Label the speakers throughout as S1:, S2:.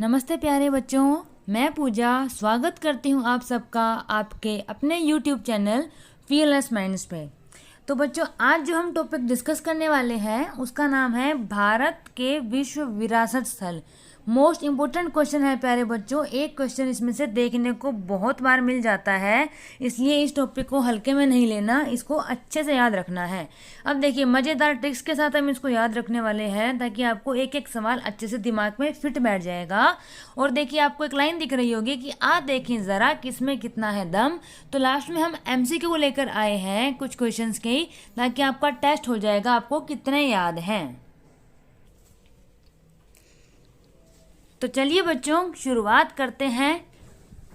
S1: नमस्ते प्यारे बच्चों, मैं पूजा स्वागत करती हूँ आप सबका आपके अपने YouTube चैनल फीयरलेस माइंड्स पे। तो बच्चों, आज जो हम टॉपिक डिस्कस करने वाले हैं उसका नाम है भारत के विश्व विरासत स्थल। मोस्ट इम्पोर्टेंट क्वेश्चन है प्यारे बच्चों। एक क्वेश्चन इसमें से देखने को बहुत बार मिल जाता है, इसलिए इस टॉपिक को हल्के में नहीं लेना, इसको अच्छे से याद रखना है। अब देखिए, मज़ेदार ट्रिक्स के साथ हम इसको याद रखने वाले हैं ताकि आपको एक एक सवाल अच्छे से दिमाग में फिट बैठ जाएगा। और देखिए, आपको एक लाइन दिख रही होगी कि आ देखें ज़रा किसमें कितना है दम। तो लास्ट में हम MCQ को लेकर आए हैं कुछ क्वेश्चंस के, ताकि आपका टेस्ट हो जाएगा आपको कितने याद हैं। तो चलिए बच्चों, शुरुआत करते हैं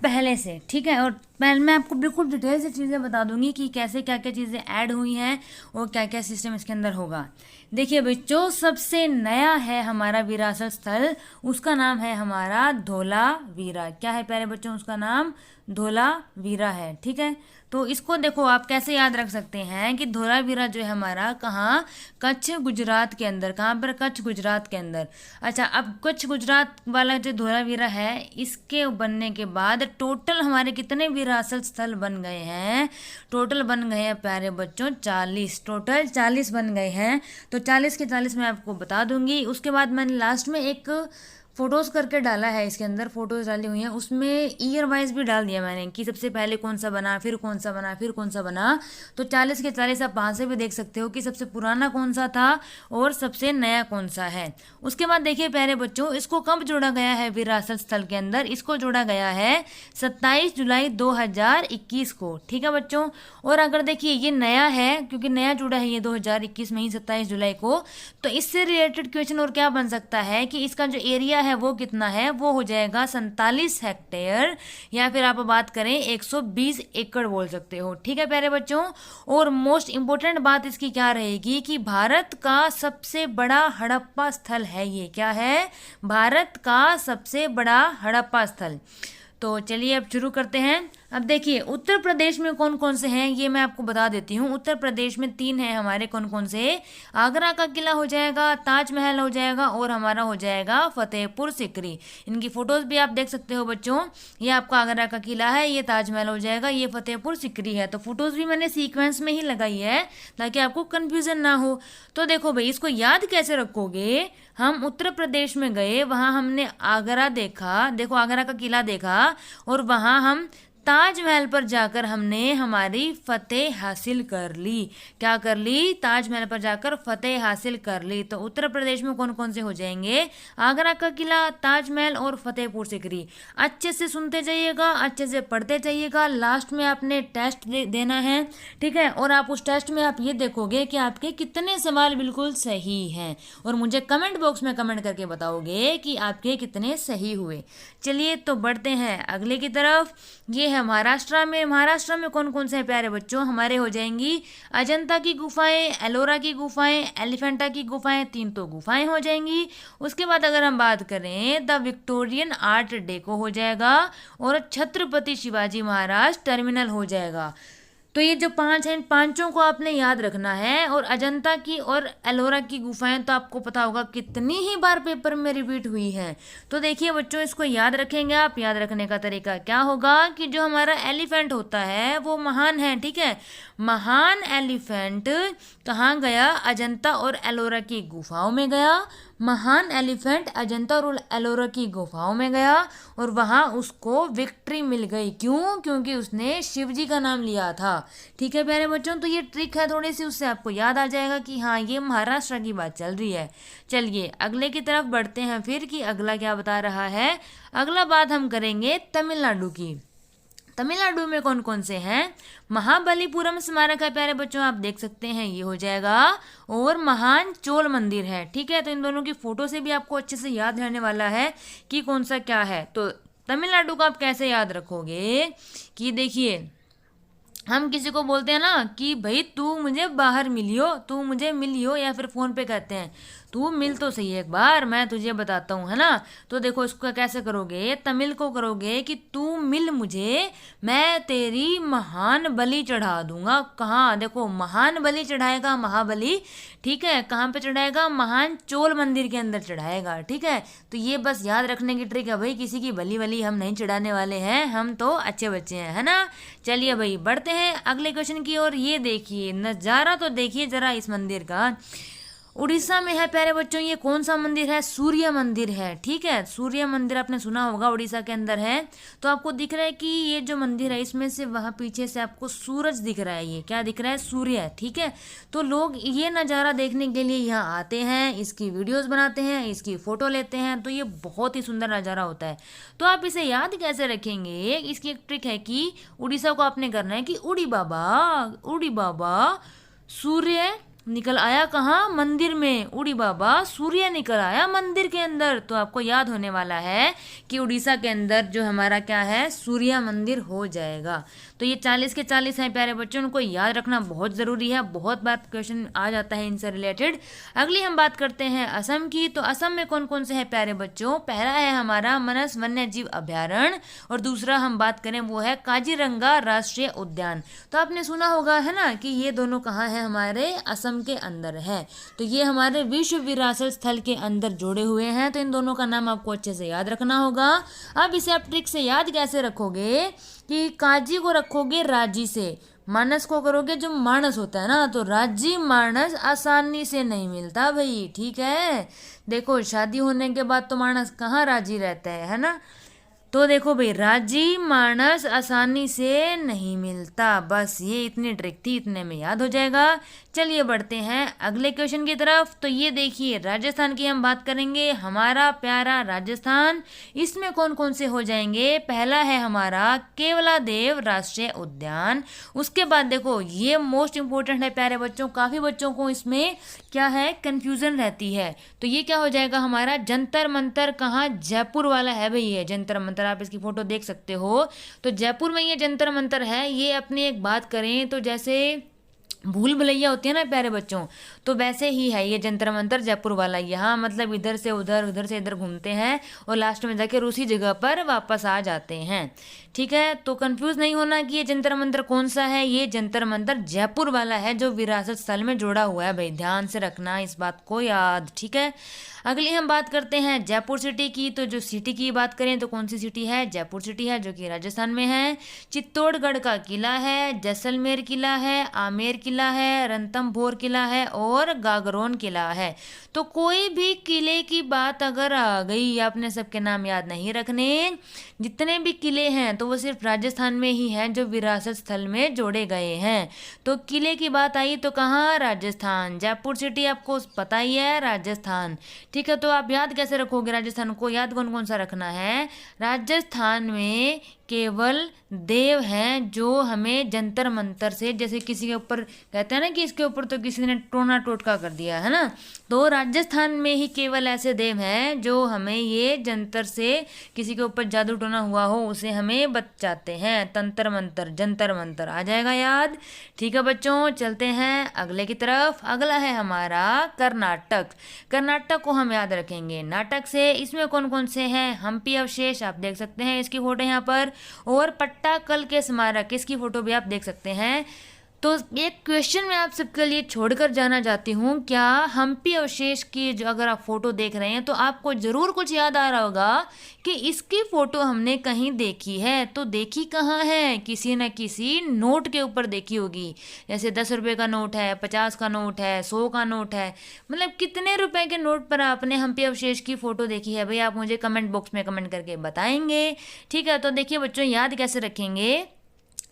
S1: पहले से, ठीक है। और पहले मैं आपको बिल्कुल डिटेल से चीज़ें बता दूंगी कि कैसे क्या क्या चीज़ें ऐड हुई हैं और क्या क्या सिस्टम इसके अंदर होगा। देखिए बच्चों, सबसे नया है हमारा विरासत स्थल, उसका नाम है हमारा धोलावीरा। क्या है प्यारे बच्चों? उसका नाम धोलावीरा है, ठीक है। तो इसको देखो आप कैसे याद रख सकते हैं कि धोलावीरा जो है हमारा कहाँ, कच्छ गुजरात के अंदर। कहाँ पर? कच्छ गुजरात के अंदर। अच्छा, अब कच्छ गुजरात वाला जो धोलावीरा है, इसके बनने के बाद टोटल हमारे कितने विरासत स्थल बन गए हैं? टोटल बन गए हैं प्यारे बच्चों 40। टोटल 40 बन गए हैं। तो 40 के 40 मैं आपको बता दूंगी। उसके बाद मैंने लास्ट में एक फोटोज़ करके डाला है, इसके अंदर फोटोज़ डाली हुई हैं, उसमें ईयर वाइज भी डाल दिया मैंने कि सबसे पहले कौन सा बना, फिर कौन सा बना, फिर कौन सा बना। तो 40 के 40 आप वहाँ से भी देख सकते हो कि सबसे पुराना कौन सा था और सबसे नया कौन सा है। उसके बाद देखिए प्यारे बच्चों, इसको कब जोड़ा गया है विरासत स्थल के अंदर? इसको जोड़ा गया है 27 जुलाई 2021 को, ठीक है बच्चों। और अगर देखिए ये नया है, क्योंकि नया जुड़ा है ये 2021 में ही 27 जुलाई को, तो इससे रिलेटेड क्वेश्चन और क्या बन सकता है कि इसका जो एरिया है वो कितना है? वो हो जाएगा 47 हेक्टेयर, या फिर आप बात करें 120 एकड़ बोल सकते हो, ठीक है प्यारे बच्चों। और मोस्ट इंपोर्टेंट बात इसकी क्या रहेगी कि भारत का सबसे बड़ा हड़प्पा स्थल है ये। क्या है? भारत का सबसे बड़ा हड़प्पा स्थल। तो चलिए अब शुरू करते हैं। अब देखिए, उत्तर प्रदेश में कौन कौन से हैं ये मैं आपको बता देती हूँ। उत्तर प्रदेश में 3 हैं हमारे। कौन कौन से? आगरा का किला हो जाएगा, ताजमहल हो जाएगा और हमारा हो जाएगा फतेहपुर सिकरी। इनकी फोटोज भी आप देख सकते हो बच्चों। ये आपका आगरा का किला है, ये ताजमहल हो जाएगा, ये फतेहपुर सिकरी है। तो फोटोज भी मैंने सीक्वेंस में ही लगाई है ताकि आपको कन्फ्यूजन ना हो। तो देखो भाई, इसको याद कैसे रखोगे? हम उत्तर प्रदेश में गए, वहाँ हमने आगरा देखा, देखो आगरा का किला देखा, और वहाँ हम ताजमहल पर जाकर हमने हमारी फतेह हासिल कर ली। क्या कर ली? ताजमहल पर जाकर फतेह हासिल कर ली। तो उत्तर प्रदेश में कौन कौन से हो जाएंगे? आगरा का किला, ताजमहल और फतेहपुर सिकरी। अच्छे से सुनते जाइएगा, अच्छे से पढ़ते जाइएगा। लास्ट में आपने टेस्ट देना है, ठीक है। और आप उस टेस्ट में आप ये देखोगे कि आपके कितने सवाल बिल्कुल सही हैं, और मुझे कमेंट बॉक्स में कमेंट करके बताओगे कि आपके कितने सही हुए। चलिए तो बढ़ते हैं अगले की तरफ। ये है महाराष्ट्र में। महाराष्ट्र में कौन कौन से हैं प्यारे बच्चों? हमारे हो जाएंगी अजंता की गुफाएं, एलोरा की गुफाएं, एलिफेंटा की गुफाएं। 3 तो गुफाएं हो जाएंगी। उसके बाद अगर हम बात करें द विक्टोरियन आर्ट डेको हो जाएगा, और छत्रपति शिवाजी महाराज टर्मिनल हो जाएगा। तो ये जो 5 हैं, इन 5 को आपने याद रखना है। और अजंता की और एलोरा की गुफाएं तो आपको पता होगा कितनी ही बार पेपर में रिपीट हुई हैं। तो देखिए बच्चों, इसको याद रखेंगे आप। याद रखने का तरीका क्या होगा कि जो हमारा एलिफेंट होता है वो महान है, ठीक है। महान एलिफेंट कहाँ गया? अजंता और एलोरा की गुफाओं में गया। महान एलिफेंट अजंता और एलोरा की गुफाओं में गया, और वहाँ उसको विक्ट्री मिल गई। क्यों? क्योंकि उसने शिव जी का नाम लिया था, ठीक है प्यारे बच्चों। तो ये ट्रिक है थोड़ी सी, उससे आपको याद आ जाएगा कि हाँ ये महाराष्ट्र की बात चल रही है। चलिए अगले की तरफ बढ़ते हैं फिर कि अगला क्या बता रहा है। अगला बात हम करेंगे तमिलनाडु की। तमिलनाडु में कौन कौन से हैं? महाबलीपुरम स्मारक है प्यारे बच्चों, आप देख सकते हैं, ये हो जाएगा। और महान चोल मंदिर है, ठीक है। तो इन दोनों की फोटो से भी आपको अच्छे से याद रहने वाला है कि कौन सा क्या है। तो तमिलनाडु को आप कैसे याद रखोगे कि देखिए, हम किसी को बोलते हैं ना कि भाई तू मुझे बाहर मिलियो, तू मुझे मिलियो, या फिर फ़ोन पे कहते हैं, तू मिल तो सही एक बार, मैं तुझे बताता हूँ, है ना। तो देखो इसको कैसे करोगे, तमिल को करोगे कि तू मिल मुझे, मैं तेरी महान बलि चढ़ा दूंगा। कहाँ, देखो महान बलि चढ़ाएगा महाबली, ठीक है। कहाँ पे चढ़ाएगा, महान चोल मंदिर के अंदर चढ़ाएगा, ठीक है। तो ये बस याद रखने की ट्रिक है भाई, किसी की बलि वली हम नहीं चढ़ाने वाले हैं, हम तो अच्छे बच्चे हैं, है ना। चलिए भाई बढ़ते हैं अगले क्वेश्चन की ओर। ये देखिए नज़ारा तो देखिए जरा इस मंदिर का, उड़ीसा में है प्यारे बच्चों। ये कौन सा मंदिर है, सूर्य मंदिर है, ठीक है। सूर्य मंदिर आपने सुना होगा, उड़ीसा के अंदर है। तो आपको दिख रहा है कि ये जो मंदिर है इसमें से वहाँ पीछे से आपको सूरज दिख रहा है, ये क्या दिख रहा है, सूर्य, ठीक है। तो लोग ये नज़ारा देखने के लिए यहाँ आते हैं, इसकी वीडियोस बनाते हैं, इसकी फ़ोटो लेते हैं। तो ये बहुत ही सुंदर नज़ारा होता है। तो आप इसे याद कैसे रखेंगे, इसकी एक ट्रिक है कि उड़ीसा को आपने करना है कि उड़ी बाबा सूर्य निकल आया कहाँ, मंदिर में। उड़ी बाबा सूर्य निकल आया मंदिर के अंदर। तो आपको याद होने वाला है कि उड़ीसा के अंदर जो हमारा क्या है, सूर्य मंदिर हो जाएगा। तो ये 40 के 40 हैं प्यारे बच्चों, उनको याद रखना बहुत ज़रूरी है, बहुत बार क्वेश्चन आ जाता है इनसे रिलेटेड। अगली हम बात करते हैं असम की। तो असम में कौन कौन से हैं प्यारे बच्चों, पहला है हमारा मानस वन्य जीव अभ्यारण्य, और दूसरा हम बात करें वो है काजीरंगा राष्ट्रीय उद्यान। तो आपने सुना होगा, है ना, कि ये दोनों कहाँ है, हमारे असम के अंदर है। तो ये हमारे विश्व विरासत स्थल के अंदर जोड़े हुए हैं। तो इन दोनों का नाम आपको अच्छे से याद रखना होगा। अब इसे आप ट्रिक से याद कैसे रखोगे कि काजी को रखोगे राजी से, मानस को करोगे जो मानस होता है ना। तो राजी मानस आसानी से नहीं मिलता भाई, ठीक है। देखो शादी होने के बाद तो मानस कहाँ राजी रहता है ना। तो देखो भाई, राजी मानस आसानी से नहीं मिलता। बस ये इतनी ट्रिक थी, इतने में याद हो जाएगा। चलिए बढ़ते हैं अगले क्वेश्चन की तरफ। तो ये देखिए राजस्थान की हम बात करेंगे, हमारा प्यारा राजस्थान। इसमें कौन कौन से हो जाएंगे, पहला है हमारा केवलादेव राष्ट्रीय उद्यान। उसके बाद देखो ये मोस्ट इंपोर्टेंट है प्यारे बच्चों, काफ़ी बच्चों को इसमें क्या है, कन्फ्यूज़न रहती है। तो ये क्या हो जाएगा हमारा जंतर मंतर, कहाँ, जयपुर वाला है भाई ये जंतर मंतर, आप इसकी फोटो देख सकते हो। तो जयपुर में ये जंतर मंतर है। ये अपनी एक बात करें तो जैसे भूल भुलैया होती है ना प्यारे बच्चों, तो वैसे ही है ये जंतर मंतर जयपुर वाला। यहाँ मतलब इधर से उधर से इधर घूमते हैं और लास्ट में जाकर उसी जगह पर वापस आ जाते हैं, ठीक है। तो कंफ्यूज नहीं होना कि ये जंतर मंतर कौन सा है, ये जंतर मंतर जयपुर वाला है जो विरासत स्थल में जुड़ा हुआ है भाई, ध्यान से रखना इस बात को याद, ठीक है। अगली हम बात करते हैं जयपुर सिटी की। तो जो सिटी की बात करें तो कौन सी सिटी है, जयपुर सिटी है, जो कि राजस्थान में है। चित्तौड़गढ़ का किला है, जैसलमेर किला है, आमेर किला है, रणथंभौर किला है और गागरोन किला है। तो कोई भी किले की बात अगर आ गई, आपने सबके नाम याद नहीं रखने, जितने भी किले हैं तो वो सिर्फ राजस्थान में ही हैं जो विरासत स्थल में जोड़े गए हैं। तो किले की बात आई तो कहाँ, राजस्थान। जयपुर सिटी आपको पता ही है, राजस्थान, ठीक है। तो आप याद कैसे रखोगे राजस्थान को, याद कौन कौन सा रखना है, राजस्थान में केवल देव हैं जो हमें जंतर मंतर से, जैसे किसी के ऊपर कहते हैं ना कि इसके ऊपर तो किसी ने टोना टोटका कर दिया है ना, तो राजस्थान में ही केवल ऐसे देव हैं जो हमें ये जंतर से, किसी के ऊपर जादू टोना हुआ हो उसे हमें बचाते हैं। तंत्र मंत्र जंतर मंतर आ जाएगा याद, ठीक है बच्चों। चलते हैं अगले की तरफ। अगला है हमारा कर्नाटक। कर्नाटक को हम याद रखेंगे नाटक से। इसमें कौन कौन से हैं, हम्पी अवशेष आप देख सकते हैं, इसकी फोटो यहाँ पर, और पट्टाकल के स्मारक, इसकी फोटो भी आप देख सकते हैं। तो एक क्वेश्चन मैं आप सबके लिए छोड़कर जाना चाहती हूँ, क्या हम्पी अवशेष की जो अगर आप फोटो देख रहे हैं तो आपको जरूर कुछ याद आ रहा होगा कि इसकी फोटो हमने कहीं देखी है। तो देखी कहाँ है, किसी न किसी नोट के ऊपर देखी होगी। जैसे 10 रुपये का नोट है, 50 का नोट है, 100 का नोट है, मतलब कितने रुपए के नोट पर आपने हम्पी अवशेष की फोटो देखी है भाई, आप मुझे कमेंट बॉक्स में कमेंट करके बताएंगे, ठीक है। तो देखिए बच्चों याद कैसे रखेंगे,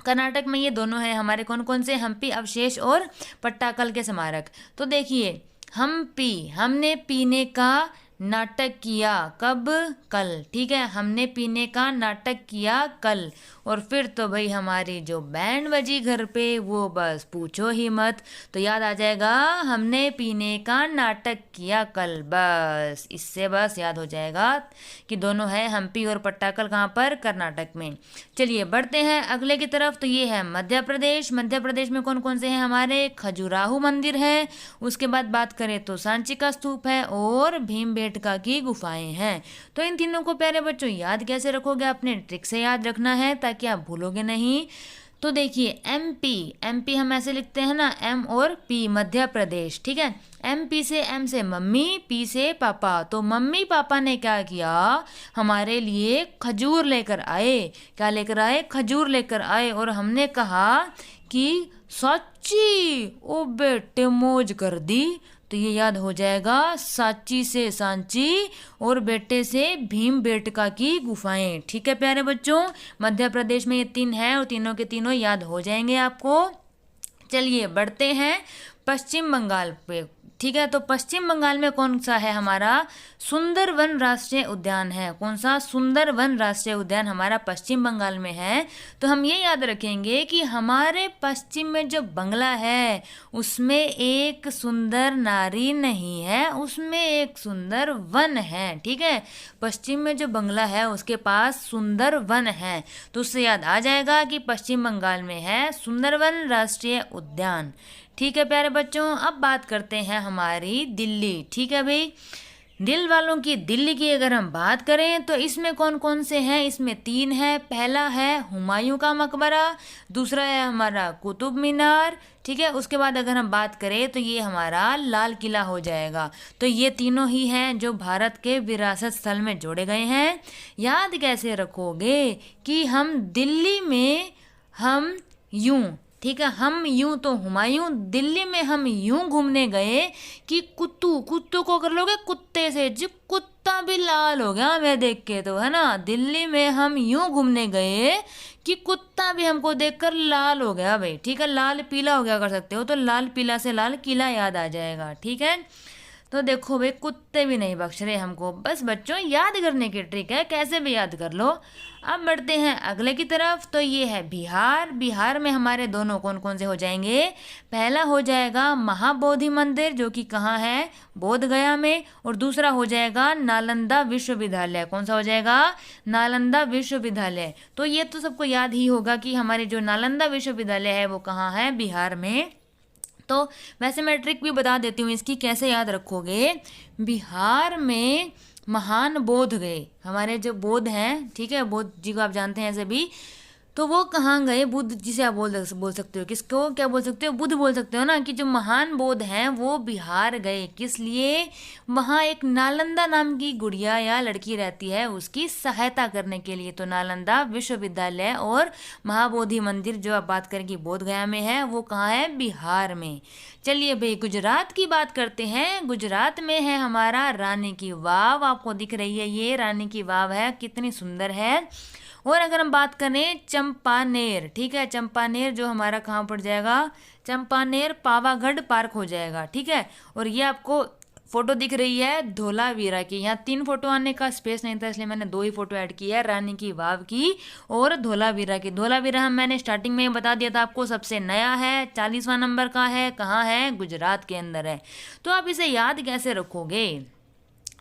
S1: कर्नाटक में ये दोनों हैं हमारे, कौन कौन से, हम्पी अवशेष और पट्टाकल के स्मारक। तो देखिए हम्पी, हमने पीने का नाटक किया, कब? कल। ठीक है, हमने पीने का नाटक किया कल। और फिर तो भाई हमारी जो बैंड बजी घर पे वो बस पूछो ही मत। तो याद आ जाएगा हमने पीने का नाटक किया कल, बस इससे बस याद हो जाएगा कि दोनों है हम्पी और पट्टाकल कहाँ पर? कर्नाटक में। चलिए बढ़ते हैं अगले की तरफ। तो ये है मध्य प्रदेश। मध्य प्रदेश में कौन कौन से हैं हमारे? खजुराहो मंदिर है, उसके बाद बात करें तो सांची का स्तूप है और भीमबेटका की गुफाएं हैं। तो इन तीनों को प्यारे बच्चों याद कैसे रखोगे? आपने ट्रिक से याद रखना है ताकि आप भूलोगे नहीं। तो देखिए एमपी, एमपी हम ऐसे लिखते हैं ना, एम और पी, मध्य प्रदेश। ठीक है, एमपी से, एम से मम्मी, पी से पापा। तो मम्मी पापा ने क्या किया? हमारे लिए खजूर लेकर आए। क्या लेकर आए? खजूर लेकर आए। और हमने कहा कि सच्ची, ओ बेटे मौज कर दी। तो ये याद हो जाएगा साची से सांची और बेटे से भीमबेटका की गुफाएं। ठीक है प्यारे बच्चों, मध्य प्रदेश में ये तीन है और तीनों के तीनों याद हो जाएंगे आपको। चलिए बढ़ते हैं पश्चिम बंगाल पे। ठीक है, तो पश्चिम बंगाल में कौन सा है हमारा? सुंदरवन राष्ट्रीय उद्यान है। कौन सा? सुंदरवन राष्ट्रीय उद्यान हमारा पश्चिम बंगाल में है। तो हम ये याद रखेंगे कि हमारे पश्चिम में जो बंगला है उसमें एक सुंदर नारी नहीं है, उसमें एक सुंदर वन है। ठीक है, पश्चिम में जो बंगला है उसके पास सुंदर वन है। तो उससे याद आ जाएगा कि पश्चिम बंगाल में है सुंदरवन राष्ट्रीय उद्यान। ठीक है प्यारे बच्चों, अब बात करते हैं हमारी दिल्ली। ठीक है भाई, दिल वालों की दिल्ली की अगर हम बात करें तो इसमें कौन कौन से हैं? इसमें तीन है। पहला है हुमायूं का मकबरा, दूसरा है हमारा कुतुब मीनार। ठीक है, उसके बाद अगर हम बात करें तो ये हमारा लाल किला हो जाएगा। तो ये तीनों ही हैं जो भारत के विरासत स्थल में जोड़े गए हैं। याद कैसे रखोगे कि हम दिल्ली में हम यूं, ठीक है, हम यूं, तो हुमायूं दिल्ली में हम यूं घूमने गए कि कुत्तू, कुत्तू को कर लोगे कुत्ते से, जी कुत्ता भी लाल हो गया मैं देख के, तो है ना, दिल्ली में हम यूं घूमने गए कि कुत्ता भी हमको देखकर लाल हो गया भाई। ठीक है, लाल पीला हो गया कर सकते हो, तो लाल पीला से लाल किला याद आ जाएगा। ठीक है, तो देखो भाई कुत्ते भी नहीं बख्श रहे हमको, बस बच्चों याद करने की ट्रिक है, कैसे भी याद कर लो। अब बढ़ते हैं अगले की तरफ। तो ये है बिहार। बिहार में हमारे दोनों कौन कौन से हो जाएंगे? पहला हो जाएगा महाबोधि मंदिर जो कि कहाँ है? बोध गया में। और दूसरा हो जाएगा नालंदा विश्वविद्यालय। कौन सा हो जाएगा? नालंदा विश्वविद्यालय। तो ये तो सबको याद ही होगा कि हमारे जो नालंदा विश्वविद्यालय है वो कहाँ है? बिहार में। तो वैसे मैं ट्रिक भी बता देती हूँ इसकी कैसे याद रखोगे। बिहार में महान बोध गए, हमारे जो बोध हैं, ठीक है, बोध जी को आप जानते हैं सभी, तो वो कहाँ गए? बुद्ध जिसे आप बोल सकते हो, किसको क्या बोल सकते हो? बुद्ध बोल सकते हो ना, कि जो महान बोध हैं वो बिहार गए। किस लिए? वहाँ एक नालंदा नाम की गुड़िया या लड़की रहती है, उसकी सहायता करने के लिए। तो नालंदा विश्वविद्यालय और महाबोधि मंदिर जो आप बात करें कि बोध गया में है, वो कहाँ है? बिहार में। चलिए भाई गुजरात की बात करते हैं। गुजरात में है हमारा रानी की वाव। आपको दिख रही है ये रानी की वाव है, कितनी सुंदर है। और अगर हम बात करें चंपानेर, ठीक है, चंपानेर जो हमारा कहाँ पड़ जाएगा? चंपानेर पावागढ़ पार्क हो जाएगा। ठीक है, और ये आपको फोटो दिख रही है धोलावीरा की। यहाँ 3 फोटो आने का स्पेस नहीं था इसलिए मैंने 2 ही फोटो ऐड की है, रानी की वाव की और धोलावीरा की। धोलावीरा हम मैंने स्टार्टिंग में बता दिया था आपको, सबसे नया है, 40वां नंबर का है, कहाँ है? गुजरात के अंदर है। तो आप इसे याद कैसे रखोगे?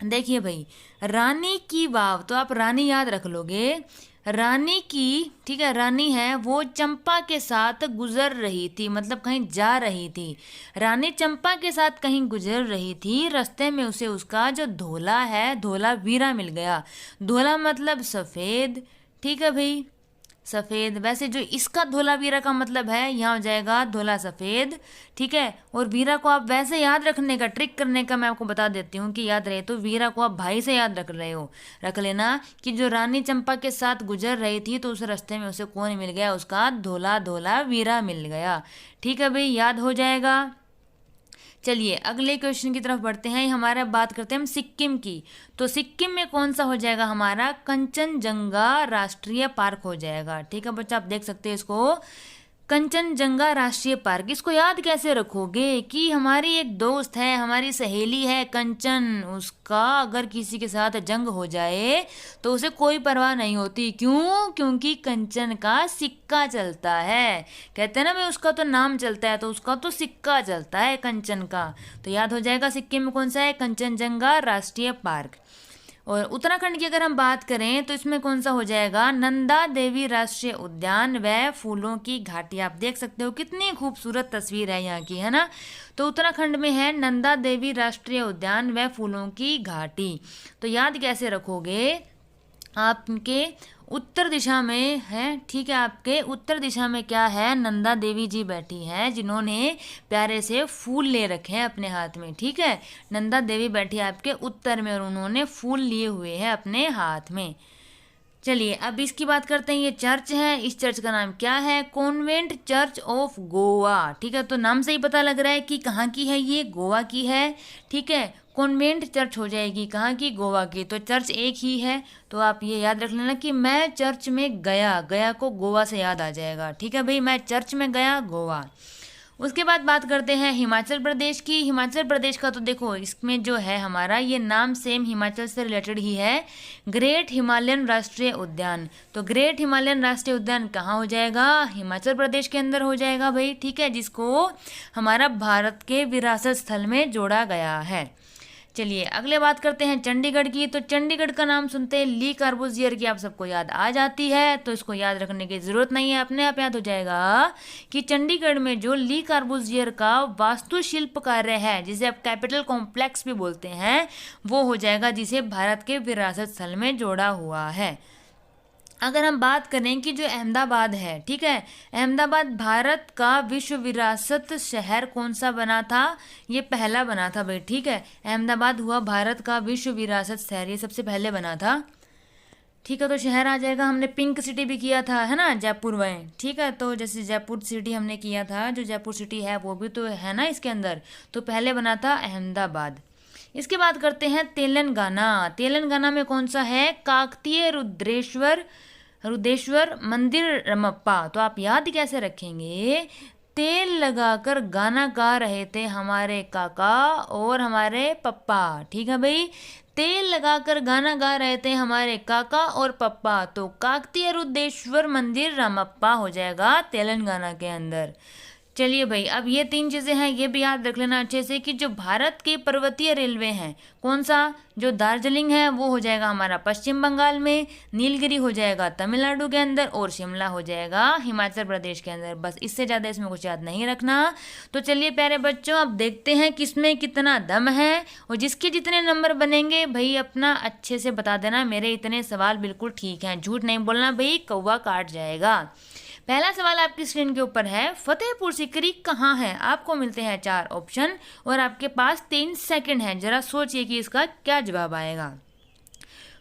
S1: देखिए भाई, रानी की वाव, तो आप रानी याद रख लोगे। रानी की, ठीक है, रानी है वो चंपा के साथ गुजर रही थी, मतलब कहीं जा रही थी। रानी चंपा के साथ कहीं गुजर रही थी, रास्ते में उसे उसका जो धोला है, धोलावीरा मिल गया। धोला मतलब सफ़ेद, ठीक है भाई, सफ़ेद। वैसे जो इसका धोलावीरा का मतलब है, यहाँ हो जाएगा धोला सफ़ेद, ठीक है। और वीरा को आप वैसे याद रखने का, ट्रिक करने का मैं आपको बता देती हूँ कि याद रहे तो वीरा को आप भाई से याद रख रहे हो, रख लेना कि जो रानी चंपा के साथ गुजर रही थी तो उस रास्ते में उसे कौन मिल गया? उसका धोलावीरा मिल गया। ठीक है भाई, याद हो जाएगा। चलिए अगले क्वेश्चन की तरफ बढ़ते हैं। हमारा बात करते हैं हम सिक्किम की। तो सिक्किम में कौन सा हो जाएगा हमारा? कंचनजंगा राष्ट्रीय पार्क हो जाएगा। ठीक है बच्चा, आप देख सकते हैं इसको, कंचनजंगा राष्ट्रीय पार्क, इसको याद कैसे रखोगे कि हमारी एक दोस्त है, हमारी सहेली है कंचन, उसका अगर किसी के साथ जंग हो जाए तो उसे कोई परवाह नहीं होती। क्यों? क्योंकि कंचन का सिक्का चलता है। कहते हैं ना भाई, उसका तो नाम चलता है तो उसका तो सिक्का चलता है कंचन का। तो याद हो जाएगा सिक्किम में कौन सा है, कंचनजंगा राष्ट्रीय पार्क। और उत्तराखंड की अगर हम बात करें तो इसमें कौन सा हो जाएगा, नंदा देवी राष्ट्रीय उद्यान व फूलों की घाटी। आप देख सकते हो कितनी खूबसूरत तस्वीर है यहाँ की, है ना। तो उत्तराखंड में है नंदा देवी राष्ट्रीय उद्यान व फूलों की घाटी। तो याद कैसे रखोगे, आपके उत्तर दिशा में है, ठीक है, आपके उत्तर दिशा में क्या है, नंदा देवी जी बैठी हैं जिन्होंने प्यारे से फूल ले रखे हैं अपने हाथ में। ठीक है, नंदा देवी बैठी है आपके उत्तर में और उन्होंने फूल लिए हुए हैं अपने हाथ में। चलिए अब इसकी बात करते हैं। ये चर्च है, इस चर्च का नाम क्या है, कॉन्वेंट चर्च ऑफ गोवा। ठीक है, तो नाम से ही पता लग रहा है कि कहाँ की है, ये गोवा की है। ठीक है, कॉन्वेंट चर्च हो जाएगी कहाँ की, गोवा की। तो चर्च एक ही है, तो आप ये याद रख लेना कि मैं चर्च में गया, गया को गोवा से याद आ जाएगा। ठीक है भाई, मैं चर्च में गया, गोवा। उसके बाद बात करते हैं हिमाचल प्रदेश की। हिमाचल प्रदेश का तो देखो इसमें जो है हमारा ये नाम सेम हिमाचल से रिलेटेड ही है, ग्रेट हिमालयन राष्ट्रीय उद्यान। तो ग्रेट हिमालयन राष्ट्रीय उद्यान कहाँ हो जाएगा, हिमाचल प्रदेश के अंदर हो जाएगा भाई। ठीक है, जिसको हमारा भारत के विरासत स्थल में जोड़ा गया है। चलिए अगले बात करते हैं चंडीगढ़ की। तो चंडीगढ़ का नाम सुनते हैं ली कार्बूजियर की आप सबको याद आ जाती है, तो इसको याद रखने की ज़रूरत नहीं है, अपने आप याद हो जाएगा कि चंडीगढ़ में जो ली कार्बूजियर का वास्तुशिल्प कार्य है, जिसे आप कैपिटल कॉम्प्लेक्स भी बोलते हैं, वो हो जाएगा जिसे भारत के विरासत स्थल में जोड़ा हुआ है। अगर हम बात करें कि जो अहमदाबाद है, ठीक है, अहमदाबाद भारत का विश्व विरासत शहर कौन सा बना था, ये पहला बना था भाई। ठीक है, अहमदाबाद हुआ भारत का विश्व विरासत शहर, ये सबसे पहले बना था। ठीक है, तो शहर आ जाएगा, हमने पिंक सिटी भी किया था, है ना, जयपुर में। ठीक है, तो जैसे जयपुर सिटी हमने किया था, जो जयपुर सिटी है वो भी तो है ना इसके अंदर, तो पहले बना था अहमदाबाद। इसके बाद करते हैं तेलंगाना। तेलंगाना में कौन सा है, काकतीय रुद्रेश्वर मंदिर रमप्पा। तो आप याद कैसे रखेंगे, तेल लगाकर गाना गा रहे थे हमारे काका और हमारे पप्पा। ठीक है भाई, तेल लगाकर गाना गा रहे थे हमारे काका और पप्पा, तो काकतीय रुद्रेश्वर मंदिर रामप्पा हो जाएगा तेलंगाना के अंदर। चलिए भाई, अब ये तीन चीज़ें हैं, ये भी याद रख लेना अच्छे से कि जो भारत के पर्वतीय रेलवे हैं, कौन सा, जो दार्जिलिंग है वो हो जाएगा हमारा पश्चिम बंगाल में, नीलगिरी हो जाएगा तमिलनाडु के अंदर और शिमला हो जाएगा हिमाचल प्रदेश के अंदर। बस इससे ज़्यादा इसमें कुछ याद नहीं रखना। तो चलिए प्यारे बच्चों, अब देखते हैं किसमें कितना दम है, और जिसके जितने नंबर बनेंगे भाई अपना अच्छे से बता देना, मेरे इतने सवाल बिल्कुल ठीक हैं, झूठ नहीं बोलना भाई, कौवा काट जाएगा। पहला सवाल आपकी स्क्रीन के ऊपर है, फतेहपुर सीकरी कहाँ है। आपको मिलते हैं 4 ऑप्शन और आपके पास 3 सेकंड हैं, जरा सोचिए कि इसका क्या जवाब आएगा।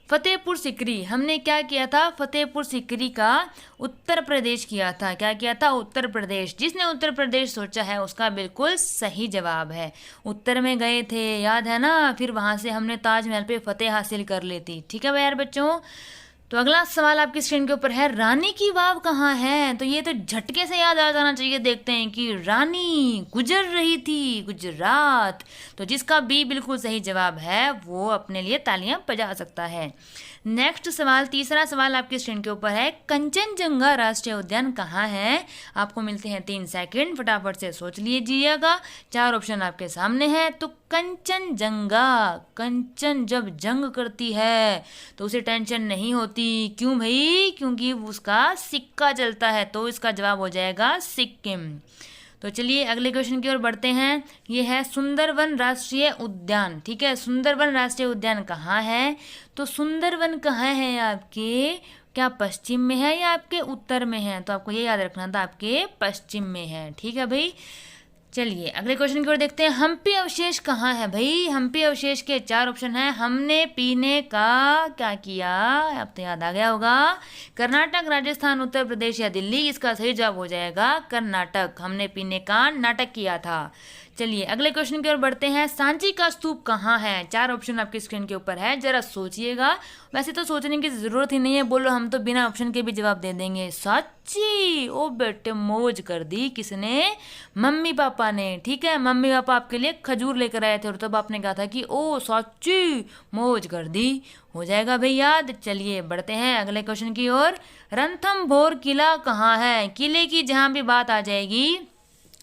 S1: फतेहपुर सीकरी हमने क्या किया था, फतेहपुर सीकरी का उत्तर प्रदेश किया था। क्या किया था, उत्तर प्रदेश। जिसने उत्तर प्रदेश सोचा है उसका बिल्कुल सही जवाब है। उत्तर में गए थे, याद है ना, फिर वहां से हमने ताजमहल पे फतेह हासिल कर ली थी। ठीक है भाई यार बच्चों। तो अगला सवाल आपकी स्क्रीन के ऊपर है, रानी की वाव कहाँ है। तो ये तो झटके से याद आ जाना चाहिए। देखते हैं कि रानी गुजर रही थी गुजरात। तो जिसका बी बिल्कुल सही जवाब है वो अपने लिए तालियां बजा सकता है। नेक्स्ट सवाल, तीसरा सवाल आपकी स्क्रीन के ऊपर है, कंचनजंगा राष्ट्रीय उद्यान कहाँ है। आपको मिलते हैं 3 सेकंड, फटाफट से सोच लीजिएगा। 4 ऑप्शन आपके सामने हैं। तो कंचनजंगा, कंचन जब जंग करती है तो उसे टेंशन नहीं होती। क्यों भाई, क्योंकि उसका सिक्का चलता है। तो इसका जवाब हो जाएगा सिक्किम। तो चलिए अगले क्वेश्चन की ओर बढ़ते हैं। ये है सुंदरवन राष्ट्रीय उद्यान। ठीक है, सुंदरवन राष्ट्रीय उद्यान कहाँ है। तो सुंदरवन कहाँ है आपके, क्या पश्चिम में है या आपके उत्तर में है। तो आपको ये याद रखना था, आपके पश्चिम में है। ठीक है भाई। चलिए अगले क्वेश्चन की ओर देखते हैं, हम्पी अवशेष कहाँ है भाई। हम्पी अवशेष के 4 ऑप्शन हैं। हमने पीने का क्या किया, अब तो याद आ गया होगा, कर्नाटक, राजस्थान, उत्तर प्रदेश या दिल्ली। इसका सही जवाब हो जाएगा कर्नाटक। हमने पीने का नाटक किया था। चलिए अगले क्वेश्चन की ओर बढ़ते हैं। सांची का स्तूप कहाँ है? 4 ऑप्शन आपकी स्क्रीन के ऊपर है, जरा सोचिएगा। वैसे तो सोचने की जरूरत ही नहीं है, बोलो हम तो बिना ऑप्शन के भी जवाब दे देंगे। सांची। ओ बेटे मौज कर दी किसने? मम्मी पापा ने। ठीक है, मम्मी पापा आपके लिए खजूर लेकर आए थे और तब आपने कहा था कि ओ सांची, मौज कर दी। हो जाएगा भाई याद। चलिए बढ़ते हैं अगले क्वेश्चन की ओर। रणथंभौर किला कहाँ है? किले की जहां भी बात आ जाएगी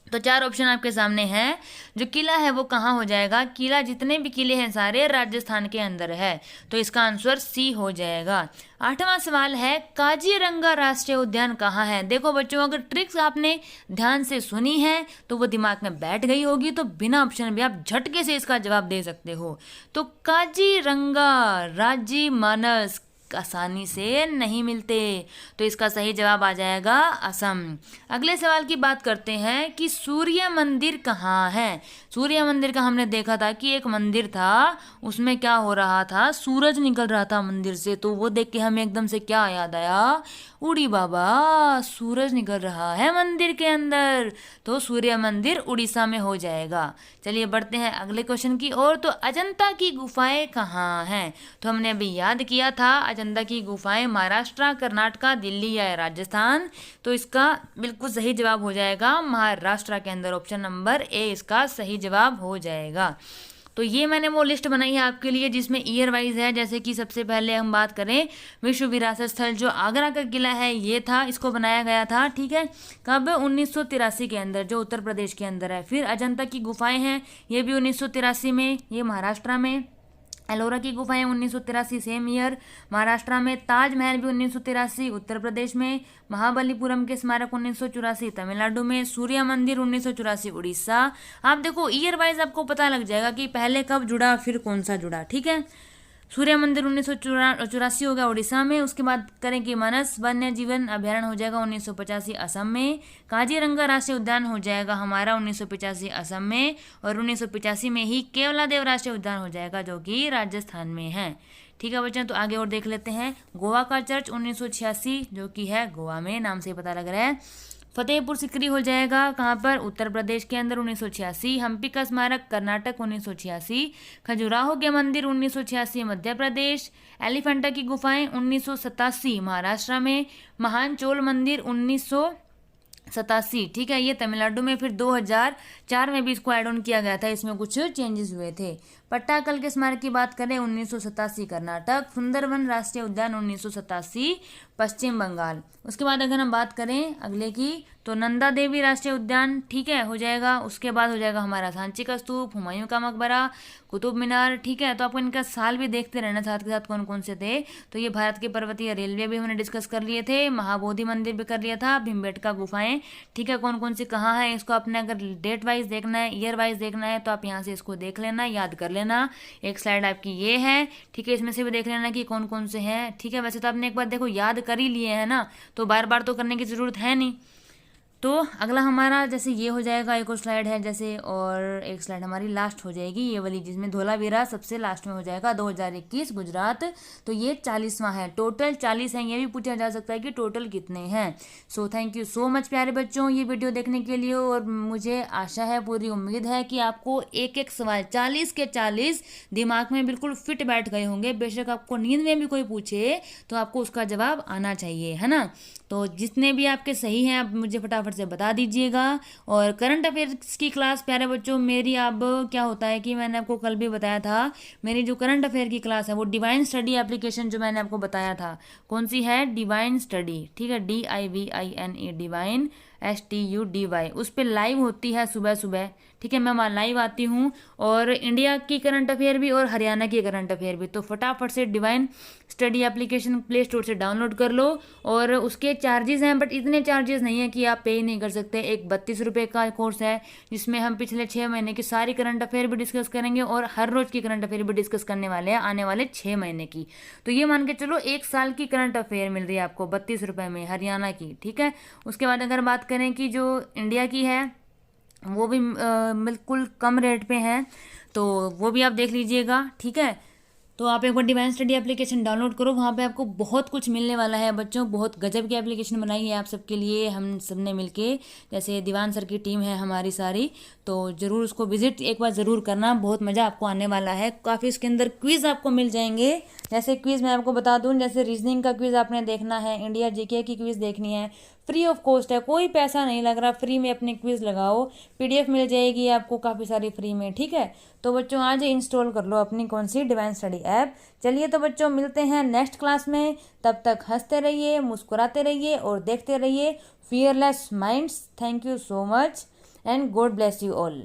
S1: तो 4 ऑप्शन आपके सामने हैं। जो किला है वो कहाँ हो जाएगा? किला जितने भी किले हैं सारे राजस्थान के अंदर है, तो इसका आंसर सी हो जाएगा। 8वां सवाल है, काजीरंगा राष्ट्रीय उद्यान कहाँ है? देखो बच्चों, अगर ट्रिक्स आपने ध्यान से सुनी है तो वो दिमाग में बैठ गई होगी, तो बिना ऑप्शन भी आप झटके से इसका जवाब दे सकते हो। तो काजीरंगा राज्य मानस आसानी से नहीं मिलते, तो इसका सही जवाब आ जाएगा असम। अगले सवाल की बात करते हैं कि सूर्य मंदिर कहाँ है? सूर्य मंदिर का हमने देखा था कि एक मंदिर था, उसमें क्या हो रहा था, सूरज निकल रहा था मंदिर से, तो वो देख के हमें एकदम से क्या याद आया? उड़ी बाबा, सूरज निकल रहा है मंदिर के अंदर, तो सूर्य मंदिर उड़ीसा में हो जाएगा। चलिए बढ़ते हैं अगले क्वेश्चन की ओर। तो अजंता की गुफाएं कहाँ हैं? तो हमने अभी याद किया था, अजंता की गुफाएं महाराष्ट्र, कर्नाटका, दिल्ली या राजस्थान, तो इसका बिल्कुल सही जवाब हो जाएगा महाराष्ट्र के अंदर। ऑप्शन नंबर ए इसका सही जवाब हो जाएगा। तो ये मैंने वो लिस्ट बनाई है आपके लिए जिसमें ईयर वाइज है। जैसे कि सबसे पहले हम बात करें, विश्व विरासत स्थल जो आगरा का किला है ये था, इसको बनाया गया था। ठीक है, कब? 1983 के अंदर, जो उत्तर प्रदेश के अंदर है। फिर अजंता की गुफाएं हैं, ये भी 1983 में, ये महाराष्ट्र में। एलोरा की गुफाएं 1983 सेम ईयर महाराष्ट्र में। ताजमहल भी 1983 उत्तर प्रदेश में। महाबलीपुरम के स्मारक 1984 तमिलनाडु में। सूर्य मंदिर 1984 उड़ीसा। आप देखो ईयर वाइज आपको पता लग जाएगा कि पहले कब जुड़ा फिर कौन सा जुड़ा। ठीक है, सूर्य मंदिर 1984 हो गया उड़ीसा में। उसके बाद करें कि मानस वन्य जीवन अभ्यारण्य हो जाएगा 1985 असम में। काजीरंगा राष्ट्रीय उद्यान हो जाएगा हमारा 1985 असम में। और 1985 में ही केवलादेव राष्ट्रीय उद्यान हो जाएगा जो कि राजस्थान में है। ठीक है बच्चों, तो आगे और देख लेते हैं। गोवा का चर्च 1986 जो कि है गोवा में, नाम से पता लग रहा है। फतेहपुर सिकरी हो जाएगा कहाँ पर? उत्तर प्रदेश के अंदर 1986। हम्पी का स्मारक कर्नाटक 1986। खजुराहो के मंदिर 1986 मध्य प्रदेश। एलिफेंटा की गुफाएं 1987 महाराष्ट्र में। महान चोल मंदिर 1987, ठीक है, ये तमिलनाडु में। फिर 2004 में भी इसको ऐड ऑन किया गया था, इसमें कुछ चेंजेस हुए थे। पट्टाकल के स्मारक की बात करें 1987 कर्नाटक। सुंदरवन राष्ट्रीय उद्यान 1987 पश्चिम बंगाल। उसके बाद अगर हम बात करें अगले की, तो नंदा देवी राष्ट्रीय उद्यान, ठीक है, हो जाएगा। उसके बाद हो जाएगा हमारा सांची का स्तूप, हुमायूं का मकबरा, कुतुब मीनार। ठीक है, तो आपको इनका साल भी देखते रहना, साथ के साथ कौन कौन से थे। तो ये भारत के पर्वतीय रेलवे भी हमने डिस्कस कर लिए थे, महाबोधि मंदिर भी कर लिया था, भीमबेटका गुफाएं। ठीक है, कौन कौन सी कहाँ है, इसको आपने अगर डेट वाइज देखना है, ईयर वाइज देखना है, तो आप यहाँ से इसको देख लेना, याद कर लेना। एक स्लाइड आपकी ये है, ठीक है, इसमें से भी देख लेना कि कौन कौन से हैं। ठीक है, वैसे तो आपने एक बार देखो याद कर ही लिए है ना, तो बार बार तो करने की जरूरत है नहीं। तो अगला हमारा जैसे ये हो जाएगा, एक और स्लाइड है जैसे, और एक स्लाइड हमारी लास्ट हो जाएगी ये वाली, जिसमें धोलावीरा सबसे लास्ट में हो जाएगा 2021 गुजरात। तो ये 40वां है, टोटल 40 है। ये भी पूछा जा सकता है कि टोटल कितने हैं। So thank you so much प्यारे बच्चों ये वीडियो देखने के लिए, और मुझे आशा है, पूरी उम्मीद है कि आपको एक एक सवाल 40 के 40 दिमाग में बिल्कुल फिट बैठ गए होंगे। बेशक आपको नींद में भी कोई पूछे तो आपको उसका जवाब आना चाहिए, है ना। तो जितने भी आपके सही हैं आप मुझे फटाफट से बता दीजिएगा। और करंट अफेयर्स की क्लास प्यारे बच्चों मेरी, अब क्या होता है कि मैंने आपको कल भी बताया था, मेरी जो करंट अफेयर की क्लास है वो डिवाइन स्टडी एप्लीकेशन जो मैंने आपको बताया था, कौन सी है? Divine study. ठीक है, DIVINE, डिवाइन STUDY, उस पर लाइव होती है सुबह सुबह। ठीक है, मैं वहाँ लाइव आती हूँ, और इंडिया की करंट अफेयर भी और हरियाणा की करंट अफेयर भी। तो फटाफट से divine study application play store से डाउनलोड कर लो। और उसके चार्जेस हैं, बट इतने चार्जेस नहीं है कि आप पे ही नहीं कर सकते। एक 32 रुपये का कोर्स है जिसमें हम पिछले 6 महीने की सारी करंट अफेयर भी डिस्कस करेंगे, और हर रोज की करंट अफेयर भी डिस्कस करने वाले हैं आने वाले 6 महीने की। तो ये मान के चलो 1 साल की करंट अफेयर मिल रही है आपको 32 रुपये में, हरियाणा की। ठीक है, उसके बाद अगर बात करें कि जो इंडिया की है वो भी बिल्कुल कम रेट पे है, तो वो भी आप देख लीजिएगा। ठीक है, तो आप एक बार डिवाइन स्टडी एप्लीकेशन डाउनलोड करो, वहाँ पे आपको बहुत कुछ मिलने वाला है बच्चों। बहुत गजब की एप्लीकेशन बनाई है आप सबके लिए हम सब ने मिलके, जैसे दीवान सर की टीम है हमारी सारी। तो ज़रूर उसको विजिट एक बार ज़रूर करना, बहुत मज़ा आपको आने वाला है। काफ़ी उसके अंदर क्विज़ आपको मिल जाएंगे। जैसे क्विज़ मैं आपको बता दूँ, जैसे रीजनिंग का क्विज़ आपने देखना है, इंडिया जीके की क्विज़ देखनी है, फ्री ऑफ कॉस्ट है, कोई पैसा नहीं लग रहा, फ्री में अपने क्विज़ लगाओ, पीडीएफ मिल जाएगी आपको काफ़ी सारी फ्री में, ठीक है। तो बच्चों आज ही इंस्टॉल कर लो अपनी कौन सी डिवाइन स्टडी ऐप। चलिए तो बच्चों मिलते हैं नेक्स्ट क्लास में, तब तक हंसते रहिए, मुस्कुराते रहिए और देखते रहिए fearless minds. Thank you so much and God bless you all.